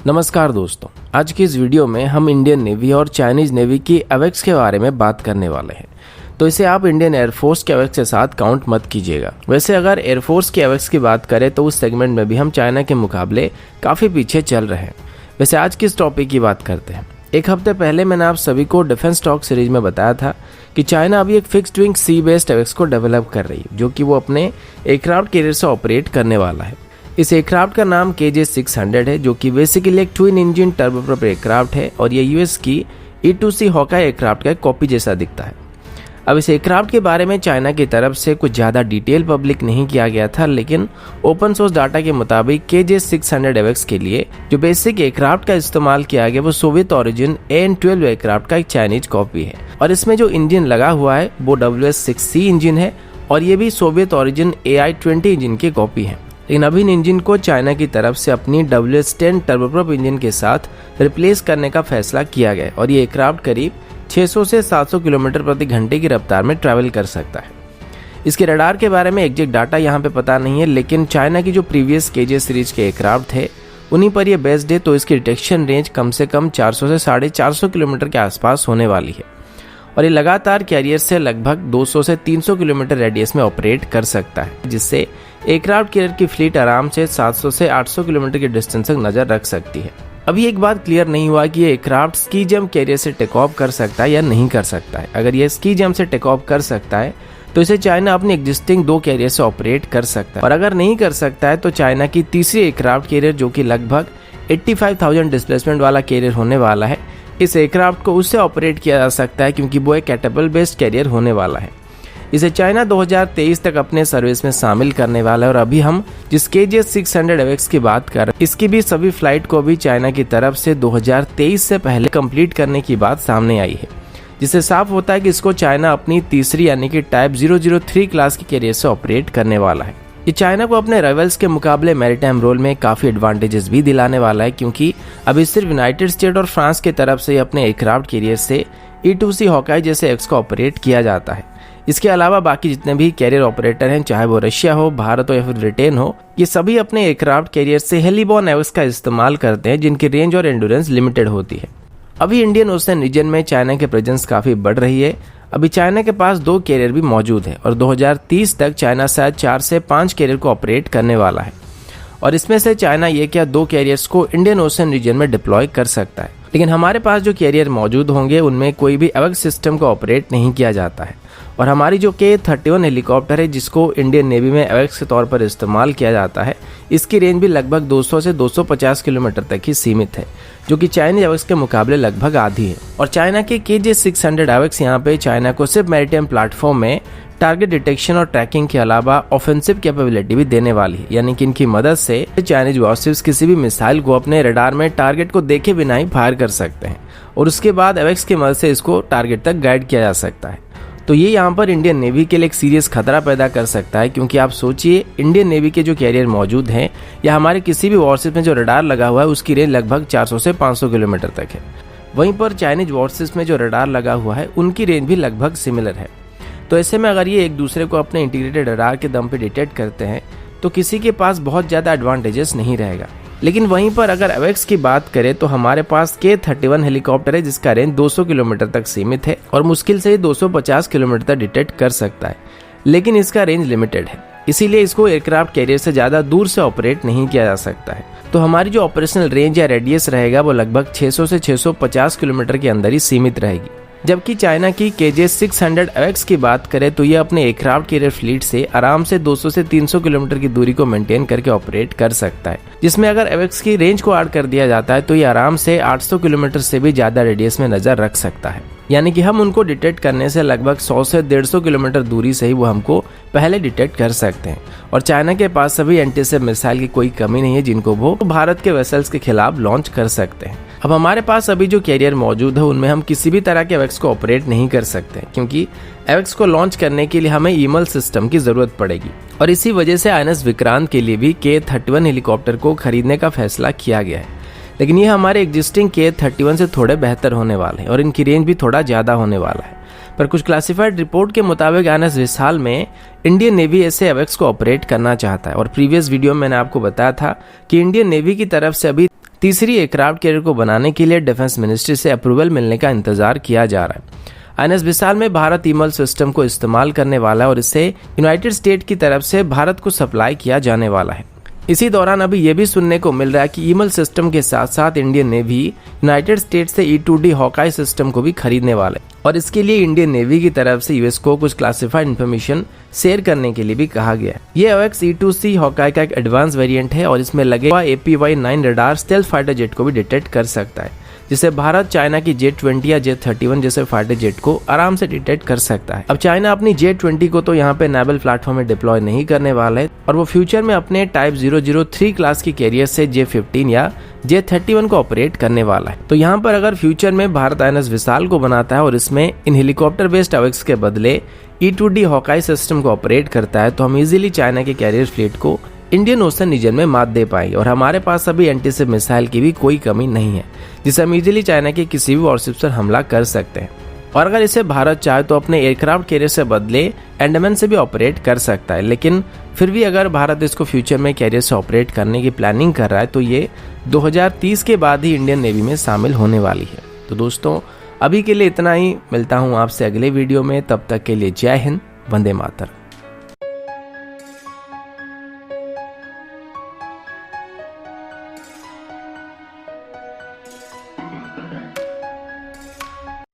नमस्कार दोस्तों, आज की इस वीडियो में हम इंडियन नेवी और चाइनीज नेवी की एवेक्स के बारे में बात करने वाले हैं। तो इसे आप इंडियन एयरफोर्स के एवेक्स के साथ काउंट मत कीजिएगा। वैसे अगर एयरफोर्स की एवेक्स की बात करें तो उस सेगमेंट में भी हम चाइना के मुकाबले काफ़ी पीछे चल रहे हैं। वैसे आज किस टॉपिक की बात करते हैं। एक हफ्ते पहले मैंने आप सभी को डिफेंस टॉक सीरीज में बताया था कि चाइना अभी एक फिक्स्ड विंग सी बेस्ड एवेक्स को डेवलप कर रही है, जो कि वो अपने एयरक्राफ्ट कैरियर से ऑपरेट करने वाला है। इस एयरक्राफ्ट का नाम KJ-600 है, जो कि बेसिकली एक ट्विन इंजन टर्बोप्रोप एयरक्राफ्ट है और ये यूएस की E-2C हॉकाई एयरक्राफ्ट का एक कॉपी जैसा दिखता है। अब इस एयरक्राफ्ट के बारे में चाइना की तरफ से कुछ ज़्यादा डिटेल पब्लिक नहीं किया गया था, लेकिन ओपन सोर्स डाटा के मुताबिक KJ-600 एवेक्स के लिए जो बेसिक एयरक्राफ्ट का इस्तेमाल किया गया वो सोवियत ओरिजिन AN-12 एयरक्राफ्ट का एक चाइनीज कॉपी है और इसमें जो इंजन लगा हुआ है वो WS-6C इंजन है और ये भी सोवियत ओरिजिन AI-20 इंजन की कॉपी है। लेकिन अभी इन इंजन को चाइना की तरफ से अपनी WS-10 टर्बोप्रोप इंजन के साथ रिप्लेस करने का फैसला किया गया और ये एयरक्राफ्ट करीब 600 से 700 किलोमीटर प्रति घंटे की रफ्तार में ट्रैवल कर सकता है। इसके रडार के बारे में एग्जैक्ट डाटा यहाँ पे पता नहीं है, लेकिन चाइना की जो प्रीवियस KJ सीरीज के एयरक्राफ्ट थे उन्हीं पर यह बेस्ड है, तो इसकी डिटेक्शन रेंज कम से कम 400 से 450 किलोमीटर के आसपास होने वाली है और ये लगातार कैरियर से लगभग 200 से 300 किलोमीटर रेडियस में ऑपरेट कर सकता है, जिससे एयरक्राफ्ट कैरियर की फ्लीट आराम से 700 से 800 किलोमीटर की डिस्टेंस तक नजर रख सकती है। अभी एक बात क्लियर नहीं हुआ कि ये एयरक्राफ्ट स्की जंप कैरियर से टेक ऑफ कर सकता है या नहीं कर सकता है। अगर ये स्की जंप से टेक ऑफ कर सकता है तो इसे चाइना अपनी एग्जिस्टिंग 2 कैरियर से ऑपरेट कर सकता है, और अगर नहीं कर सकता है तो चाइना की तीसरी एयरक्राफ्ट कैरियर, जो कि लगभग 85,000 डिस्प्लेसमेंट वाला कैरियर होने वाला है, इस एयरक्राफ्ट को उससे ऑपरेट किया जा सकता है क्योंकि वो एक कैटेबल बेस्ड कैरियर होने वाला है। इसे चाइना 2023 तक अपने सर्विस में शामिल करने वाला है और अभी हम जिस KJ-600 एवेक्स की बात कर रहे हैं इसकी भी सभी फ्लाइट को भी चाइना की तरफ से 2023 से पहले कंप्लीट करने की बात सामने आई है, जिससे साफ होता है कि इसको चाइना अपनी तीसरी यानी कि टाइप 003 क्लास की कैरियर से ऑपरेट करने वाला है। ये चाइना को अपने राइवल्स के मुकाबले मैरीटाइम रोल में काफ़ी एडवांटेजेस भी दिलाने वाला है, क्योंकि अभी सिर्फ यूनाइटेड स्टेट और फ्रांस की तरफ से अपने एयरक्राफ्ट कैरियर से E-2C हॉकाई जैसे एवेक्स को ऑपरेट किया जाता है। इसके अलावा बाकी जितने भी कैरियर ऑपरेटर हैं, चाहे वो रशिया हो, भारत हो या फिर ब्रिटेन हो, ये सभी अपने एयरक्राफ्ट कैरियर से हेलीबॉर्न एवेक्स का इस्तेमाल करते हैं, जिनकी रेंज और एंड्योरेंस लिमिटेड होती है। अभी इंडियन ओशन रीजन में चाइना की प्रेजेंस काफ़ी बढ़ रही है। अभी चाइना के पास 2 कैरियर भी मौजूद है और 2030 तक चाइना शायद 4 से 5 कैरियर को ऑपरेट करने वाला है और इसमें से चाइना ये क्या 2 कैरियर्स को इंडियन ओशन रीजन में डिप्लॉय कर सकता है। लेकिन हमारे पास जो कैरियर मौजूद होंगे उनमें कोई भी एवेक्स सिस्टम को ऑपरेट नहीं किया जाता है और हमारी जो K-31 हेलीकॉप्टर है, जिसको इंडियन नेवी में एवेक्स के तौर पर इस्तेमाल किया जाता है, इसकी रेंज भी लगभग 200 से 250 किलोमीटर तक ही सीमित है, जो कि चाइनीज एवेक्स के मुकाबले लगभग आधी है। और चाइना के KJ-600 एवेक्स यहाँ पे चाइना को सिर्फ मैरीटाइम प्लेटफॉर्म में टारगेट डिटेक्शन और ट्रैकिंग के अलावा ऑफेंसिव कैपेबिलिटी भी देने वाली है, यानी कि इनकी मदद से चाइनीज वॉरशिप्स किसी भी मिसाइल को अपने रडार में टारगेट को देखे बिना ही फायर कर सकते हैं और उसके बाद एवेक्स की मदद से इसको टारगेट तक गाइड किया जा सकता है। तो ये यहाँ पर इंडियन नेवी के लिए एक सीरियस खतरा पैदा कर सकता है, क्योंकि आप सोचिए इंडियन नेवी के जो कैरियर मौजूद हैं या हमारे किसी भी वॉरशिप में जो रडार लगा हुआ है उसकी रेंज लगभग 400 से 500 किलोमीटर तक है। वहीं पर चाइनीज वॉरशिप्स में जो रडार लगा हुआ है उनकी रेंज भी लगभग सिमिलर है। तो ऐसे में अगर ये एक दूसरे को अपने इंटीग्रेटेड रडार के दम पे डिटेक्ट करते हैं तो किसी के पास बहुत ज़्यादा एडवांटेजेस नहीं रहेगा। लेकिन वहीं पर अगर एवेक्स की बात करें तो हमारे पास K-31 हेलीकॉप्टर है, जिसका रेंज 200 किलोमीटर तक सीमित है और मुश्किल से ही 250 किलोमीटर तक डिटेक्ट कर सकता है, लेकिन इसका रेंज लिमिटेड है, इसीलिए इसको एयरक्राफ्ट कैरियर से ज़्यादा दूर से ऑपरेट नहीं किया जा सकता है। तो हमारी जो ऑपरेशनल रेंज या रेडियस रहेगा वो लगभग 600 से 650 किलोमीटर के अंदर ही सीमित रहेगी। जबकि चाइना की KJ-600 एवेक्स की बात करें तो ये अपने एयरक्राफ्ट कैरियर फ्लीट से आराम से 200 से 300 किलोमीटर की दूरी को मेंटेन करके ऑपरेट कर सकता है, जिसमें अगर एवेक्स की रेंज को ऐड कर दिया जाता है तो ये आराम से 800 किलोमीटर से भी ज़्यादा रेडियस में नज़र रख सकता है, यानी कि हम उनको डिटेक्ट करने से लगभग 100 से 150 किलोमीटर दूरी से ही वो हमको पहले डिटेक्ट कर सकते हैं। और चाइना के पास सभी एंटीशिप मिसाइल की कोई कमी नहीं है जिनको वो भारत के वेसल्स के खिलाफ लॉन्च कर सकते हैं। अब हमारे पास अभी जो कैरियर मौजूद है उनमें हम किसी भी तरह के एवेक्स को ऑपरेट नहीं कर सकते, क्योंकि एवेक्स को लॉन्च करने के लिए हमें ईमल सिस्टम की जरूरत पड़ेगी और इसी वजह से INS विक्रांत के लिए भी K-31 हेलीकॉप्टर को खरीदने का फैसला किया गया है। लेकिन ये हमारे एग्जिस्टिंग K-31 से थोड़े बेहतर होने वाले हैं और इनकी रेंज भी थोड़ा ज़्यादा होने वाला है। पर कुछ क्लासिफाइड रिपोर्ट के मुताबिक INS इस साल में इंडियन नेवी ऐसे एवेक्स को ऑपरेट करना चाहता है और प्रीवियस वीडियो में मैंने आपको बताया था कि इंडियन नेवी की तरफ से अभी तीसरी एयरक्राफ्ट कैरियर को बनाने के लिए डिफेंस मिनिस्ट्री से अप्रूवल मिलने का इंतजार किया जा रहा है। INS विशाल में भारत ईमल सिस्टम को इस्तेमाल करने वाला है और इसे यूनाइटेड स्टेट की तरफ से भारत को सप्लाई किया जाने वाला है। इसी दौरान अभी ये भी सुनने को मिल रहा है कि ईमल सिस्टम के साथ साथ इंडियन नेवी यूनाइटेड स्टेट से E-2D हॉकाई सिस्टम को भी खरीदने वाले और इसके लिए इंडियन नेवी की तरफ से यूएस को कुछ क्लासिफाइड इन्फॉर्मेशन शेयर करने के लिए भी कहा गया है। ये AWACS E-2C हॉकाई का एक एडवांस वेरिएंट है और इसमें लगे हुआ APY-9 radar stealth fighter jet को भी डिटेक्ट कर सकता है, जिसे भारत चाइना की J-20 या J-31 जैसे फाइटर जेट को आराम से डिटेक्ट कर सकता है। अब चाइना अपनी J-20 को तो यहाँ पे नेवल प्लेटफॉर्म में डिप्लॉय नहीं करने वाला है और वो फ्यूचर में अपने टाइप 003 क्लास की कैरियर से J-15 या J-31 को ऑपरेट करने वाला है। तो यहाँ पर अगर फ्यूचर में भारत INS विशाल को बनाता है और इसमें इन हेलीकॉप्टर बेस्ड AWACS के बदले E-2D हॉकाई सिस्टम को ऑपरेट करता है तो हम इजीली चाइना के कैरियर फ्लीट को इंडियन ओशन रीजन में मात दे पाएंगे और हमारे पास अभी एंटीशिप मिसाइल की भी कोई कमी नहीं है, जिसे हम इजीली चाइना के किसी भी वॉरशिप पर हमला कर सकते हैं। और अगर इसे भारत चाहे तो अपने एयरक्राफ्ट कैरियर से बदले अंडमान से भी ऑपरेट कर सकता है, लेकिन फिर भी अगर भारत इसको फ्यूचर में कैरियर से ऑपरेट करने की प्लानिंग कर रहा है तो ये 2030 के बाद ही इंडियन नेवी में शामिल होने वाली है। तो दोस्तों अभी के लिए इतना ही, मिलता हूँ आपसे अगले वीडियो में, तब तक के लिए जय हिंद, वंदे मातरम।